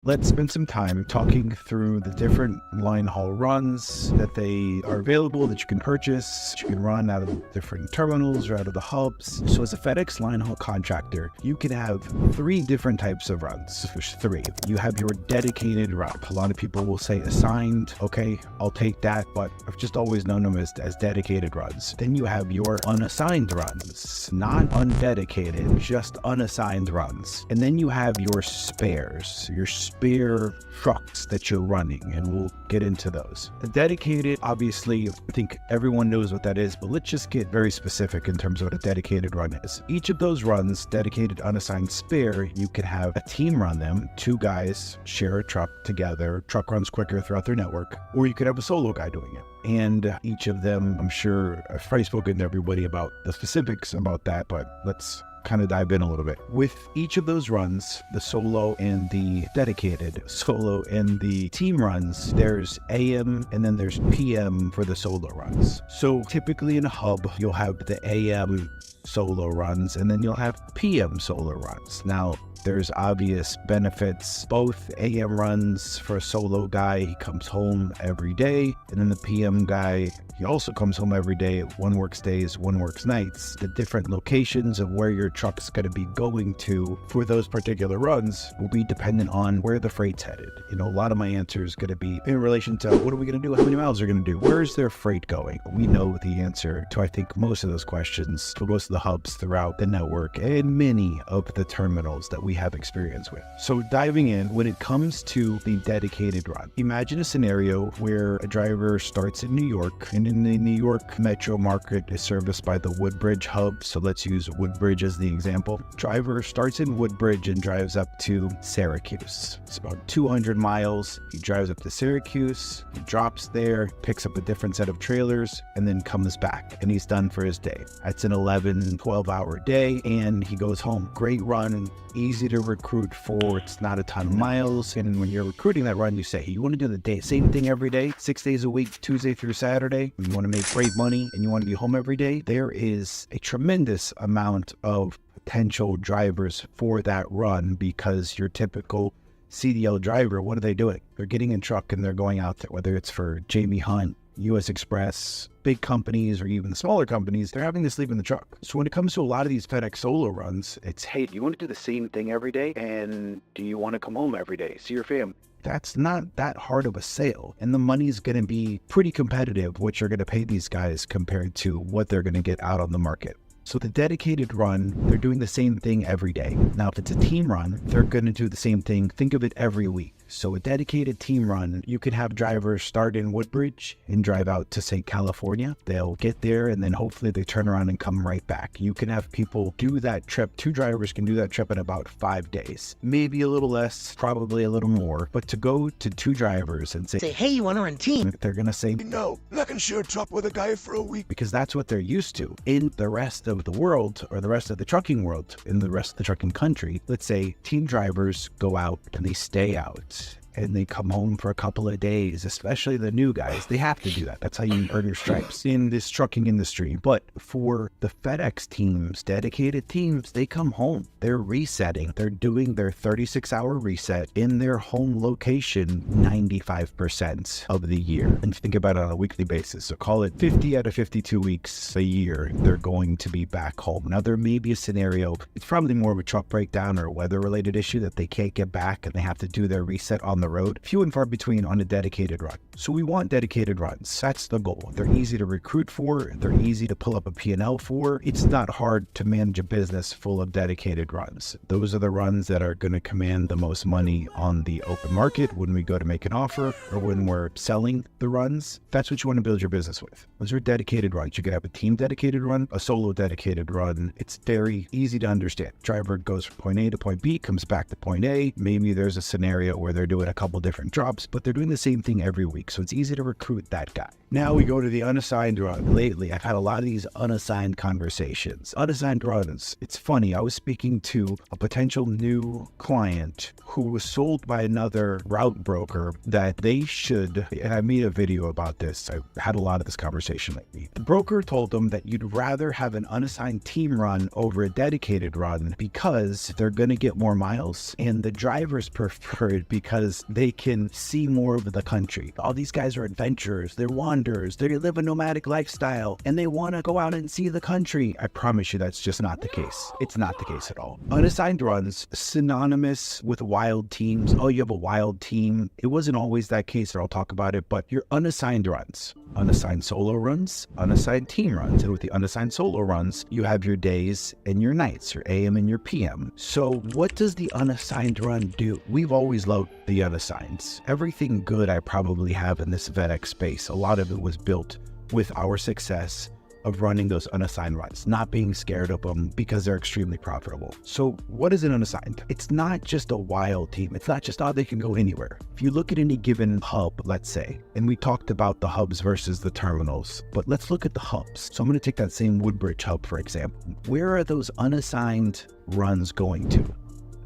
Let's spend some time talking through the different line haul runs that they are available, that you can purchase, that you can run out of different terminals or out of the hubs. So as a FedEx Linehaul contractor, you can have three different types of runs. There's three. You have your dedicated run. A lot of people will say assigned. Okay, I'll take that, but I've just always known them as dedicated runs. Then you have your unassigned runs, not undedicated, just unassigned runs. And then you have your spares, your spare trucks that you're running, and we'll get into those. The dedicated, obviously, I think everyone knows what that is, but let's just get very specific in terms of what a dedicated run is. Each of those runs, dedicated, unassigned, spare, you could have a team run them. Two guys share a truck together. Truck runs quicker throughout their network, or you could have a solo guy doing it. And each of them, I'm sure I've probably spoken to everybody about the specifics about that, but let's kind of dive in a little bit. With each of those runs, the solo and the dedicated, solo and the team runs, there's AM and then there's PM for the solo runs. So typically in a hub, you'll have the AM solo runs and then you'll have PM solo runs. Now, there's obvious benefits. Both AM runs for a solo guy, he comes home every day, and then the PM guy, he also comes home every day. One works days, one works nights. The different locations of where your truck's going to be going to for those particular runs will be dependent on where the freight's headed. You know, a lot of my answer is going to be in relation to what are we going to do? How many miles are we going to do? Where's their freight going? We know the answer to, I think, most of those questions for most of the hubs throughout the network and many of the terminals that we have experience with. So diving in, when it comes to the dedicated run, imagine a scenario where a driver starts in New York, and in the New York metro market is serviced by the Woodbridge hub. So let's use Woodbridge as the example. Driver starts in Woodbridge and drives up to Syracuse. It's about 200 miles. He drives up to Syracuse, he drops there, picks up a different set of trailers, and then comes back, and he's done for his day. That's an 11, 12-hour day, and he goes home. Great run, easy to recruit for. It's not a ton of miles. And when you're recruiting that run, you say, hey, you want to do the same thing every day, 6 days a week, Tuesday through Saturday. You want to make great money and you want to be home every day. There is a tremendous amount of potential drivers for that run, because your typical CDL driver, what are they doing? They're getting in truck and they're going out there, whether it's for Jamie Hunt, US Express, big companies, or even smaller companies, they're having to sleep in the truck. So when it comes to a lot of these FedEx solo runs, it's, hey, do you want to do the same thing every day? And do you want to come home every day, see your family? That's not that hard of a sale. And the money's going to be pretty competitive, what you're going to pay these guys compared to what they're going to get out on the market. So the dedicated run, they're doing the same thing every day. Now, if it's a team run, they're going to do the same thing. Think of it every week. So a dedicated team run, you could have drivers start in Woodbridge and drive out to, say, California. They'll get there and then hopefully they turn around and come right back. You can have people do that trip. Two drivers can do that trip in about 5 days. Maybe a little less, probably a little more. But to go to two drivers and say, hey, you want to run team? They're going to say, no, I can share a truck with a guy for a week. Because that's what they're used to. In the rest of the world, or the rest of the trucking world, in the rest of the trucking country, let's say team drivers go out and they stay out and they come home for a couple of days, especially the new guys. They have to do that. That's how you earn your stripes in this trucking industry. But for the FedEx teams, dedicated teams, they come home. They're resetting. They're doing their 36-hour reset in their home location 95% of the year. And think about it on a weekly basis. So call it 50 out of 52 weeks a year, they're going to be back home. Now, there may be a scenario, it's probably more of a truck breakdown or a weather-related issue that they can't get back and they have to do their reset on the road. Few and far between on a dedicated run. So we want dedicated runs. That's the goal. They're easy to recruit for. They're easy to pull up a P&L for. It's not hard to manage a business full of dedicated runs. Those are the runs that are going to command the most money on the open market when we go to make an offer or when we're selling the runs. That's what you want to build your business with. Those are dedicated runs. You could have a team dedicated run, a solo dedicated run. It's very easy to understand. Driver goes from point A to point B, comes back to point A. Maybe there's a scenario where they're doing a couple different drops, but they're doing the same thing every week. So it's easy to recruit that guy. Now we go to the unassigned run. Lately, I've had a lot of these unassigned conversations. Unassigned runs. It's funny. I was speaking to a potential new client who was sold by another route broker that they should, and I made a video about this. I had a lot of this conversation lately. The broker told them that you'd rather have an unassigned team run over a dedicated run because they're going to get more miles, and the drivers prefer it because they can see more of the country. All these guys are adventurers. They're wanderers. They live a nomadic lifestyle and they want to go out and see the country. I promise you that's just not the case. It's not the case at all. Unassigned runs, synonymous with wild teams. Oh, you have a wild team. It wasn't always that case, or I'll talk about it, but your unassigned runs, unassigned solo runs, unassigned team runs. And with the unassigned solo runs, you have your days and your nights, your AM and your PM. So what does the unassigned run do? We've always loved the unassigns. Everything good I probably have in this FedEx space, a lot of it was built with our success of running those unassigned runs, not being scared of them because they're extremely profitable. So what is an unassigned? It's not just a wild team. It's not just, oh, they can go anywhere. If you look at any given hub, let's say, and we talked about the hubs versus the terminals, but let's look at the hubs. So I'm going to take that same Woodbridge hub, for example. Where are those unassigned runs going to?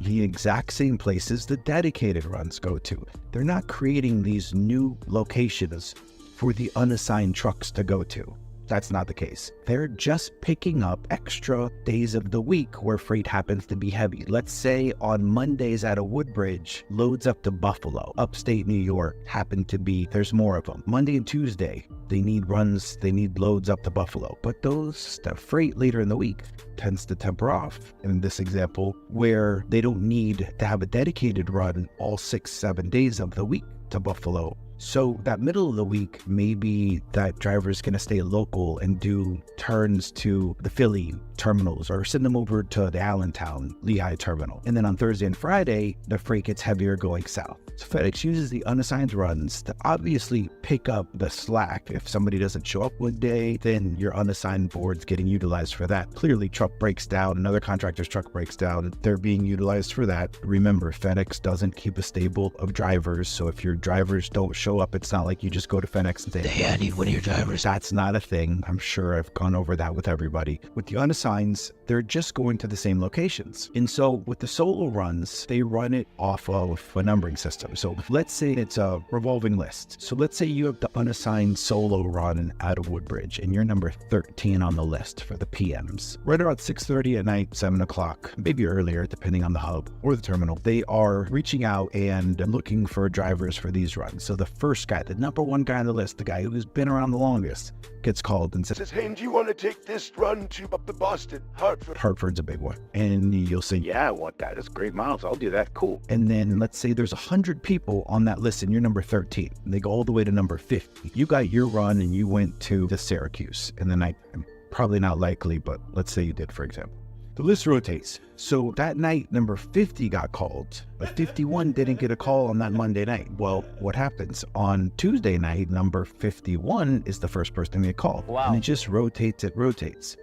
The exact same places the dedicated runs go to. They're not creating these new locations for the unassigned trucks to go to. That's not the case. They're just picking up extra days of the week where freight happens to be heavy. Let's say on Mondays at a Woodbridge, loads up to Buffalo, upstate New York, happen to be, there's more of them. Monday and Tuesday, they need runs, they need loads up to Buffalo. But the freight later in the week tends to temper off. In this example, where they don't need to have a dedicated run all 6-7 days of the week to Buffalo. So that middle of the week, maybe that driver is going to stay local and do turns to the Philly terminals or send them over to the Allentown Lehigh terminal. And then on Thursday and Friday, the freight gets heavier going south. So FedEx uses the unassigned runs to obviously pick up the slack. If somebody doesn't show up one day, then your unassigned board's getting utilized for that. Clearly, truck breaks down, another contractor's truck breaks down, they're being utilized for that. Remember, FedEx doesn't keep a stable of drivers, so if your drivers don't show up, it's not like you just go to FedEx and say, hey, I need one of your drivers. That's not a thing. I'm sure I've gone over that with everybody. With the unassigns, they're just going to the same locations. And so with the solo runs, they run it off of a numbering system. So let's say it's a revolving list. So let's say you have the unassigned solo run out of Woodbridge and you're number 13 on the list for the PMs. Right around 6:30 at night, 7 o'clock, maybe earlier, depending on the hub or the terminal, they are reaching out and looking for drivers for these runs. So the first guy, the number one guy on the list, the guy who's been around the longest, gets called and says, hey, do you want to take this run to up to Boston, Hartford? Hartford's a big one. And you'll say, yeah, I want that. It's great miles. I'll do that. Cool. And then let's say there's 100 people on that list and you're number 13. And they go all the way to number 50. You got your run and you went to the Syracuse in the nighttime. Probably not likely, but let's say you did, for example. The list rotates. So that night, number 50 got called, but 51 didn't get a call on that Monday night. Well, what happens? On Tuesday night, number 51 is the first person to get called. Wow. And it just rotates,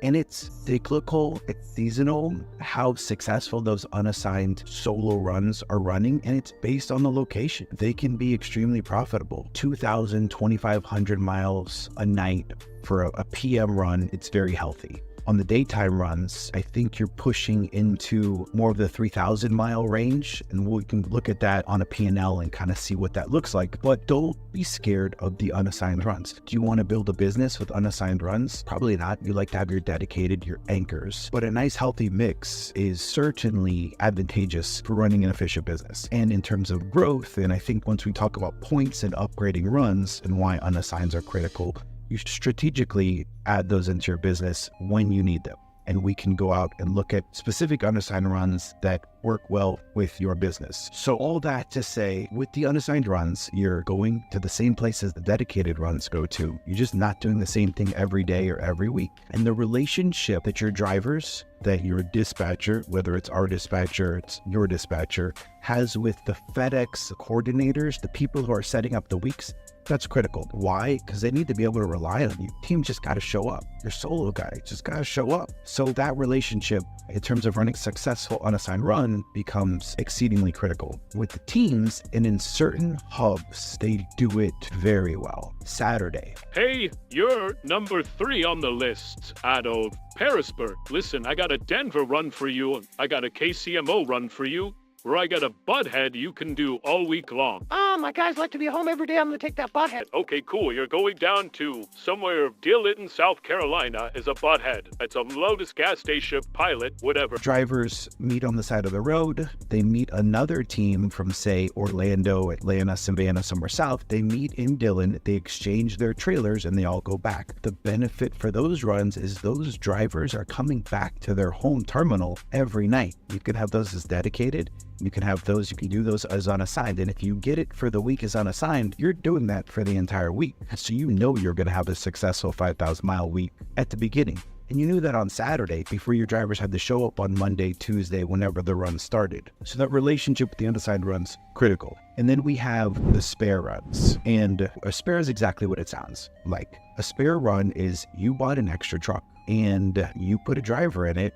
And it's cyclical, it's seasonal, how successful those unassigned solo runs are running, and it's based on the location. They can be extremely profitable. 2,000, 2,500 miles a night for a PM run, it's very healthy. On the daytime runs, I think you're pushing into more of the 3,000 mile range, and we can look at that on a P&L and kind of see what that looks like. But don't be scared of the unassigned runs. Do you want to build a business with unassigned runs? Probably not. You like to have your dedicated, your anchors. But a nice healthy mix is certainly advantageous for running an efficient business. And in terms of growth, and I think once we talk about points and upgrading runs and why unassigns are critical, you strategically add those into your business when you need them. And we can go out and look at specific unassigned runs that work well with your business. So all that to say, with the unassigned runs, you're going to the same places the dedicated runs go to. You're just not doing the same thing every day or every week. And the relationship that your drivers, that your dispatcher, whether it's our dispatcher, it's your dispatcher, has with the FedEx coordinators, the people who are setting up the weeks, that's critical. Why? Because they need to be able to rely on you. Team just got to show up. Your solo guy just got to show up. So that relationship, in terms of running successful unassigned runs, one becomes exceedingly critical. With the teams and in certain hubs, they do it very well. Saturday. Hey, you're number 3 on the list out of Harrisburg. Listen, I got a Denver run for you. I got a KCMO run for you. Where I got a Butthead you can do all week long. My guys like to be home every day. I'm gonna take that Butthead. Okay, cool. You're going down to somewhere, Deal Litton, South Carolina, is a Butthead. It's a Lotus gas station pilot, whatever. Drivers meet on the side of the road. They meet another team from, say, Orlando, Atlanta, Savannah, somewhere south. They meet in Dillon. They exchange their trailers and they all go back. The benefit for those runs is those drivers are coming back to their home terminal every night. You could have those as dedicated. You can have those, you can do those as unassigned. And if you get it for the week as unassigned, you're doing that for the entire week. So you know you're going to have a successful 5,000 mile week at the beginning. And you knew that on Saturday before your drivers had to show up on Monday, Tuesday, whenever the run started. So that relationship with the unassigned run's critical. And then we have the spare runs. And a spare is exactly what it sounds like. A spare run is you bought an extra truck and you put a driver in it.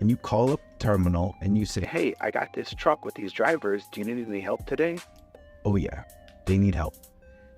And you call up the terminal and you say, hey, I got this truck with these drivers. Do you need any help today? Oh yeah, they need help.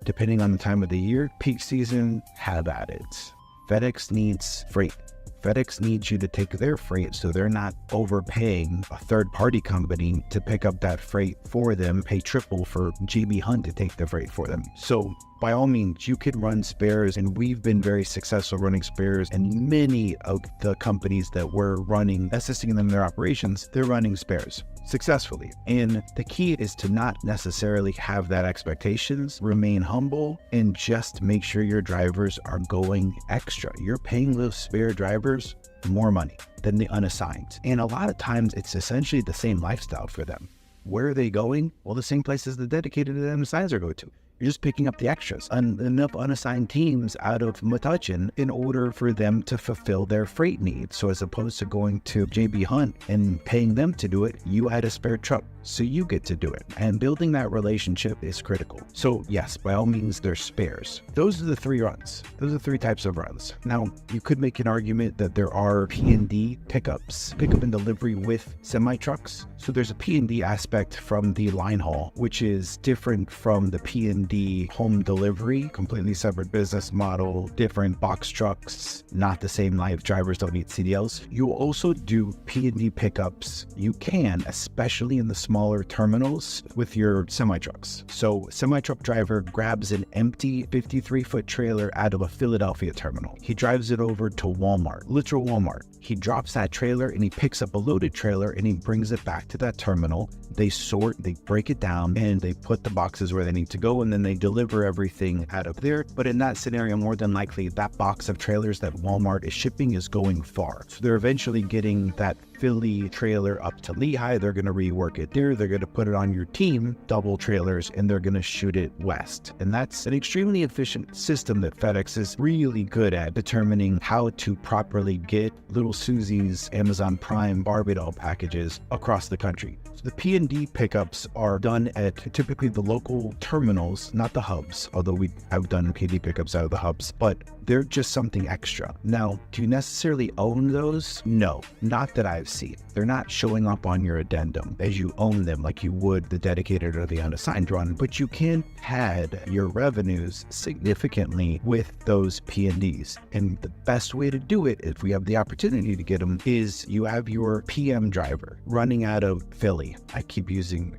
Depending on the time of the year, peak season, have at it. FedEx needs freight. FedEx needs you to take their freight so they're not overpaying a third-party company to pick up that freight for them, pay triple for GB Hunt to take the freight for them. So by all means, you can run spares, and we've been very successful running spares, and many of the companies that we're running, assisting them in their operations, they're running spares successfully. And the key is to not necessarily have that expectations, remain humble, and just make sure your drivers are going extra. You're paying those spare drivers more money than the unassigned. And a lot of times it's essentially the same lifestyle for them. Where are they going? Well, the same places the dedicated and unassigned are going to. You're just picking up the extras. Enough unassigned teams out of Metuchen in order for them to fulfill their freight needs. So as opposed to going to JB Hunt and paying them to do it, you had a spare truck, so you get to do it. And building that relationship is critical. So yes, by all means, there's spares. Those are the 3 runs. Those are 3 types of runs. Now, you could make an argument that there are P&D pickups, pickup and delivery with semi-trucks. So there's a P&D aspect from the line haul, which is different from the P&D home delivery, completely separate business model, different box trucks, not the same life. Drivers don't need CDLs. You also do P&D pickups. You can, especially in the smaller terminals with your semi-trucks. So semi-truck driver grabs an empty 53-foot trailer out of a Philadelphia terminal. He drives it over to Walmart, literal Walmart. He drops that trailer and he picks up a loaded trailer and he brings it back to that terminal. They sort, they break it down, and they put the boxes where they need to go, and then they deliver everything out of there. But in that scenario, more than likely, that box of trailers that Walmart is shipping is going far. So they're eventually getting that Philly trailer up to Lehigh. They're going to rework it there. They're going to put it on your team, double trailers, and they're going to shoot it west. And that's an extremely efficient system that FedEx is really good at determining how to properly get Little Susie's Amazon Prime Barbie doll packages across the country. So the P&D pickups are done at typically the local terminals, not the hubs, although we have done P&D pickups out of the hubs, but they're just something extra. Now, do you necessarily own those? No, not that I've seen. They're not showing up on your addendum as you own them like you would the dedicated or the unassigned run, but you can pad your revenues significantly with those P&Ds. And the best way to do it, if we have the opportunity to get them, is you have your PM driver running out of Philly. I keep using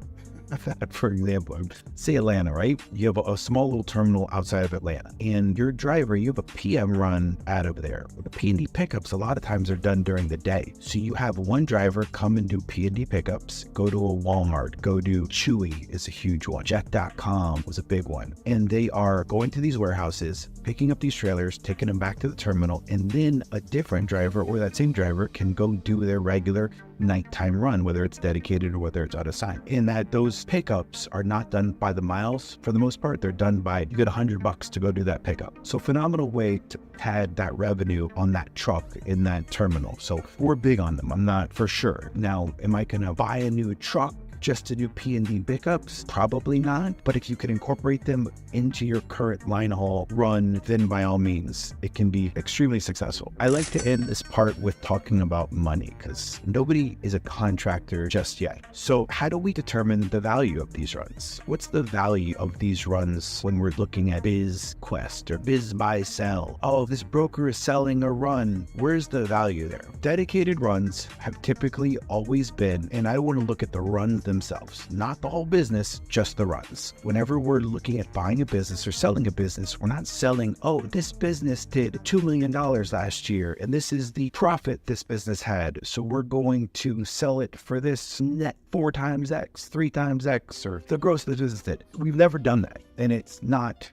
that, for example, say Atlanta, right? You have a small little terminal outside of Atlanta, and your driver, you have a PM run out of there. The P&D pickups a lot of times are done during the day. So you have one driver come and do P&D pickups, go to a Walmart, go to Chewy is a huge one, Jet.com was a big one. And they are going to these warehouses, picking up these trailers, taking them back to the terminal, and then a different driver or that same driver can go do their regular nighttime run, whether it's dedicated or whether it's unassigned. And that those pickups are not done by the miles. For the most part, they're done by, you get $100 to go do that pickup. So phenomenal way to pad that revenue on that truck in that terminal. So we're big on them. I'm not for sure. Now, am I going to buy a new truck just to do P&D pickups, probably not. But if you can incorporate them into your current line haul run, then by all means, it can be extremely successful. I like to end this part with talking about money because nobody is a contractor just yet. So how do we determine the value of these runs? What's the value of these runs when we're looking at biz quest or biz buy sell? Oh, this broker is selling a run. Where's the value there? Dedicated runs have typically always been, and I want to look at the runs themselves, not the whole business, just the runs. Whenever we're looking at buying a business or selling a business, we're not selling, oh, this business did $2 million last year, and this is the profit this business had, so we're going to sell it for this net 4 times X, 3 times X, or the gross the business did. We've never done that. And it's not,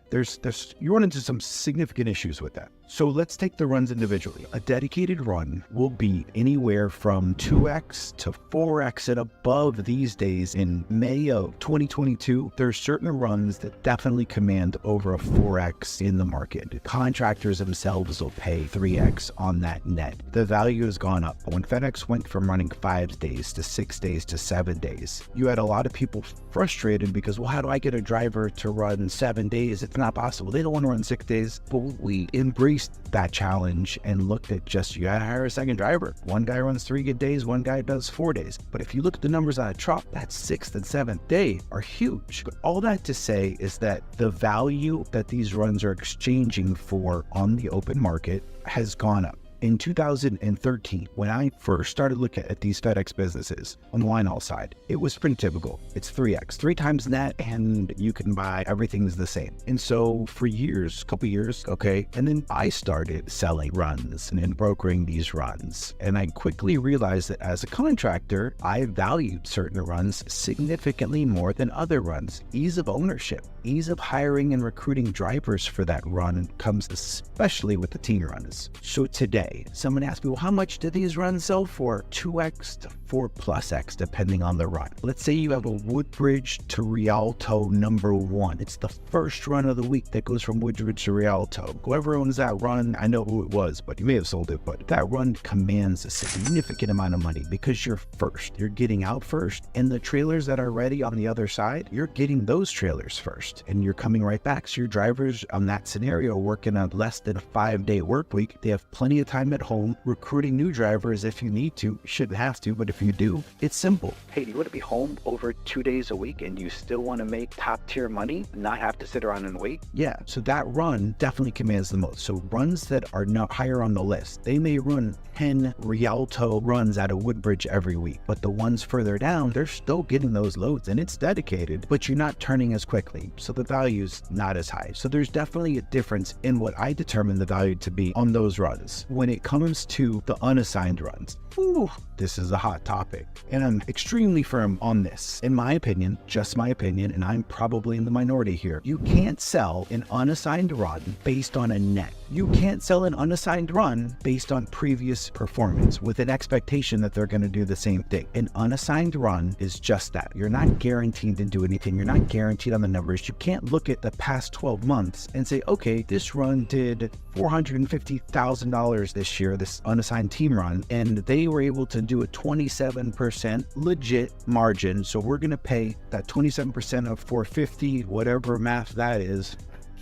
you run into some significant issues with that. So let's take the runs individually. A dedicated run will be anywhere from 2X to 4X and above these days. In May of 2022, there are certain runs that definitely command over a 4X in the market. Contractors themselves will pay 3X on that net. The value has gone up. When FedEx went from running 5 days to 6 days to 7 days, you had a lot of people frustrated because, well, how do I get a driver to run 7 days? It's not possible. They don't want to run 6 days. But we embraced that challenge and looked at just, you gotta hire a second driver. One guy runs 3 good days, one guy does 4 days. But if you look at the numbers on a truck, that 6th and 7th day are huge. But all that to say is that the value that these runs are exchanging for on the open market has gone up. In 2013, when I first started looking at these FedEx businesses on the line haul side, it was pretty typical. It's 3X, 3 times net, and you can buy everything's the same. And so for years, couple years, okay, and then I started selling runs and brokering these runs. And I quickly realized that as a contractor, I valued certain runs significantly more than other runs. Ease of ownership, ease of hiring and recruiting drivers for that run comes especially with the team runs. So today, someone asked me, well, how much do these runs sell for? 2X to 4+X, depending on the run. Let's say you have a Woodbridge to Rialto #1. It's the first run of the week that goes from Woodbridge to Rialto. Whoever owns that run, I know who it was, but you may have sold it, but that run commands a significant amount of money because you're first. You're getting out first, and the trailers that are ready on the other side, you're getting those trailers first, and you're coming right back. So your drivers on that scenario working a less than a 5-day work week. They have plenty of time at home recruiting new drivers if you need to. You shouldn't have to, but if you do, it's simple. Hey, do you want to be home over 2 days a week and you still want to make top tier money, not have to sit around and wait? Yeah, so that run definitely commands the most. So runs that are not higher on the list, they may run 10 Rialto runs out of Woodbridge every week, but the ones further down, they're still getting those loads and it's dedicated, but you're not turning as quickly. So the value's not as high. So there's definitely a difference in what I determine the value to be on those runs. When it comes to the unassigned runs, this is a hot topic, and I'm extremely firm on this. In my opinion, just my opinion, and I'm probably in the minority here, you can't sell an unassigned run based on a net. You can't sell an unassigned run based on previous performance with an expectation that they're going to do the same thing. An unassigned run is just that. You're not guaranteed to do anything. You're not guaranteed on the numbers. You can't look at the past 12 months and say, okay, this run did $450,000 this year, this unassigned team run, and they were able to do a 27% legit margin. So we're going to pay that 27% of 450, whatever math that is.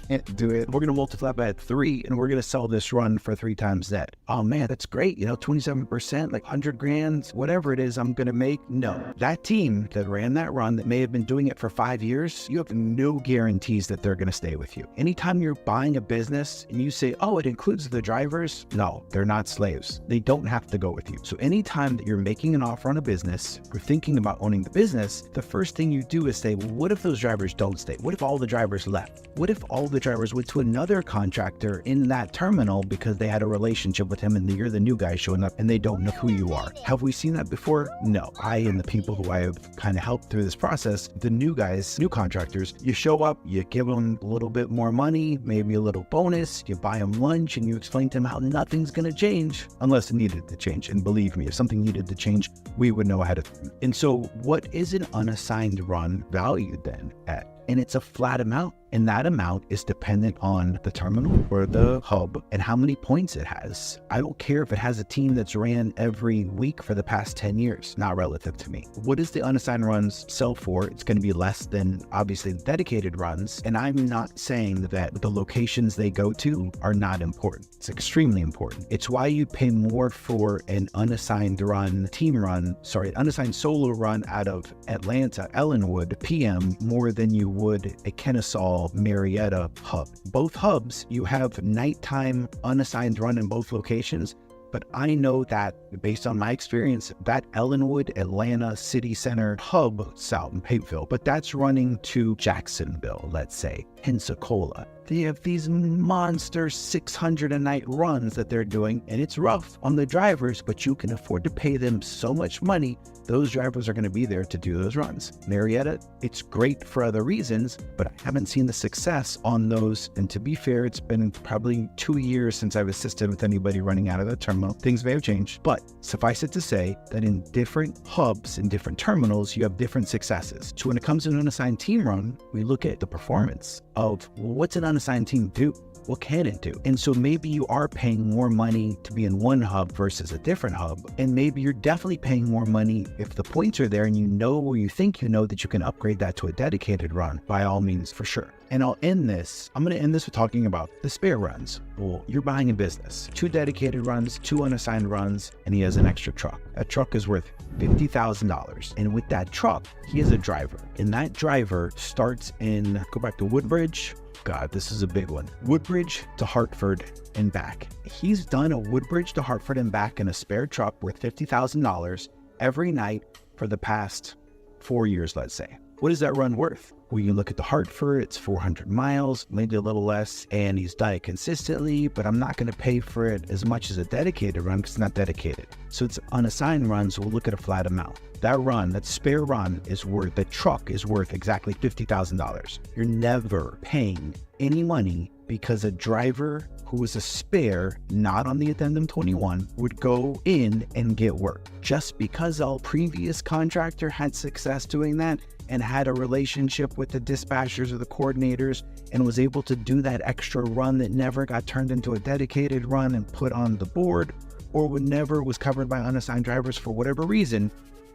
Can't do it. We're going to multiply by 3 and we're going to sell this run for 3 times that. Oh man, that's great. 27%, like 100 grand, whatever it is I'm going to make. No, that team that ran that run that may have been doing it for 5 years, you have no guarantees that they're going to stay with you. Anytime you're buying a business and you say, oh, it includes the drivers. No, they're not slaves. They don't have to go with you. So anytime that you're making an offer on a business or thinking about owning the business, the first thing you do is say, well, what if those drivers don't stay? What if all the drivers left? What if all the drivers went to another contractor in that terminal because they had a relationship with him and you're the new guy showing up and they don't know who you are? Have we seen that before? No. I and the people who I have kind of helped through this process, the new guys, new contractors, you show up, you give them a little bit more money, maybe a little bonus, you buy them lunch and you explain to them how nothing's going to change unless it needed to change. And believe me, if something needed to change, we would know ahead of time. And so what is an unassigned run valued then at? and it's a flat amount. And that amount is dependent on the terminal or the hub and how many points it has. I don't care if it has a team that's ran every week for the past 10 years, not relative to me. What does the unassigned runs sell for? It's going to be less than obviously the dedicated runs. And I'm not saying that the locations they go to are not important. It's extremely important. It's why you pay more for an unassigned unassigned solo run out of Atlanta, Ellenwood, PM, more than you would a Kennesaw, Marietta hub. Both hubs, you have nighttime unassigned run in both locations, but I know that based on my experience, that Ellenwood, Atlanta City Center hub, South in Papeville, but that's running to Jacksonville, let's say, Pensacola. They have these monster 600 a night runs that they're doing, and it's rough on the drivers, but you can afford to pay them so much money. Those drivers are going to be there to do those runs. Marietta, it's great for other reasons, but I haven't seen the success on those. And to be fair, it's been probably 2 years since I've assisted with anybody running out of the terminal. Things may have changed, but suffice it to say that in different hubs and different terminals, you have different successes. So when it comes to an unassigned team run, we look at the performance of what's an unassigned team do? What can it do? And so maybe you are paying more money to be in one hub versus a different hub. And maybe you're definitely paying more money if the points are there and you know, or you think you know, that you can upgrade that to a dedicated run, by all means, for sure. And I'm going to end this with talking about the spare runs. Well, you're buying a business, 2 dedicated runs, 2 unassigned runs, and he has an extra truck. That truck is worth $50,000. And with that truck, he has a driver. And that driver starts in, go back to Woodbridge. God, this is a big one. Woodbridge to Hartford and back. He's done a Woodbridge to Hartford and back in a spare truck worth $50,000 every night for the past 4 years, let's say. What is that run worth? Well, you look at the Hartford, it's 400 miles, maybe a little less, and he's done it consistently, but I'm not going to pay for it as much as a dedicated run because it's not dedicated. So it's unassigned runs, so we'll look at a flat amount. That run, that spare run the truck is worth exactly $50,000. You're never paying any money because a driver who is a spare, not on the Addendum 21, would go in and get work. Just because our previous contractor had success doing that and had a relationship with the dispatchers or the coordinators and was able to do that extra run that never got turned into a dedicated run and put on the board, or never was covered by unassigned drivers for whatever reason,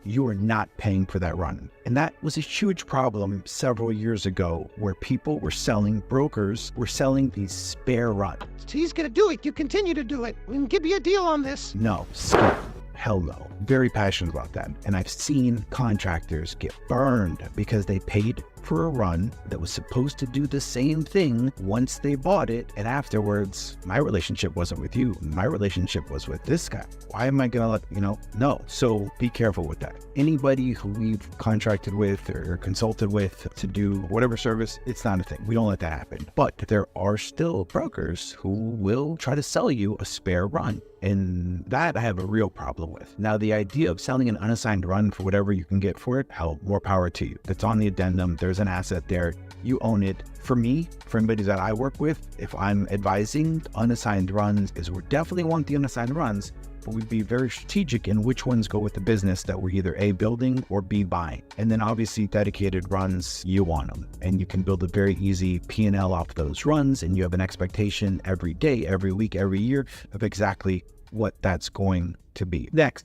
you are not paying for that run. And that was a huge problem several years ago where brokers were selling these spare runs. He's going to do it. You continue to do it. We can give you a deal on this. No, skip. Hell no. Very passionate about that. And I've seen contractors get burned because they paid for a run that was supposed to do the same thing once they bought it. And afterwards, my relationship wasn't with you. My relationship was with this guy. Why am I going to no. So be careful with that. Anybody who we've contracted with or consulted with to do whatever service, it's not a thing. We don't let that happen. But there are still brokers who will try to sell you a spare run. And that I have a real problem with. Now, the idea of selling an unassigned run for whatever you can get for it, hell, more power to you. That's on the addendum. There's an asset there. You own it. For me, for anybody that I work with, if I'm advising unassigned runs, is we definitely want the unassigned runs, but we'd be very strategic in which ones go with the business that we're either A, building, or B, buying. And then obviously dedicated runs, you want them. And you can build a very easy P&L off those runs, and you have an expectation every day, every week, every year of exactly what that's going to be. Next,